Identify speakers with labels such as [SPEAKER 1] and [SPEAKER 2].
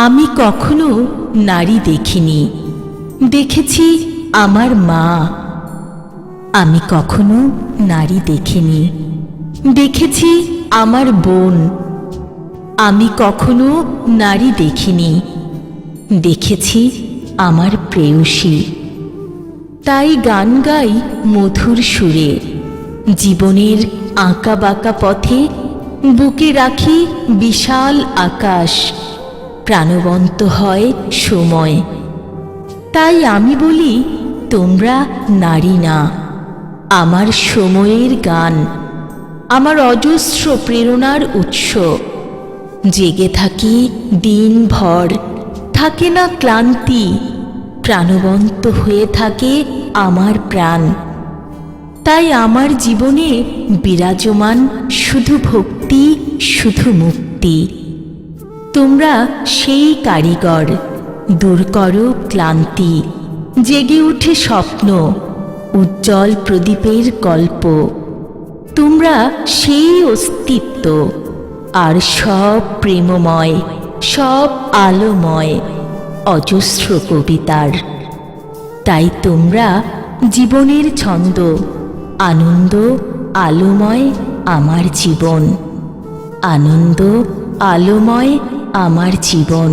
[SPEAKER 1] আমি কখনো নারী দেখিনি, দেখেছি আমার মা। আমি কখনো নারী দেখিনি, দেখেছি আমার বোন। আমি কখনো নারী দেখিনি, দেখেছি আমার প্রেয়সী। তাই গান গাই মধুর সুরে, জীবনের আঁকা বাঁকা পথে বুকে রাখি বিশাল আকাশ, প্রাণবন্ত হয় সময়। তাই আমি বলি, তোমরা নারী না, আমার সময়ের গান, আমার অজস্র প্রেরণার উৎস। জেগে থাকি দিনভর, থাকে না ক্লান্তি, প্রাণবন্ত হয়ে থাকে আমার প্রাণ। তাই আমার জীবনে বিরাজমান শুধু ভক্তি, শুধু মুক্তি। তোমরা সেই কারিগর, দূর করো ক্লান্তি, জেগে উঠে স্বপ্ন, উজ্জ্বল প্রদীপের গল্প। তোমরা সেই অস্তিত্ব, আর সব প্রেমময়, সব আলোময়, অজস্র কবিতার। তাই তোমরা জীবনের ছন্দ, আনন্দ আলোময় আমার জীবন, আনন্দ আলোময় আমার জীবন।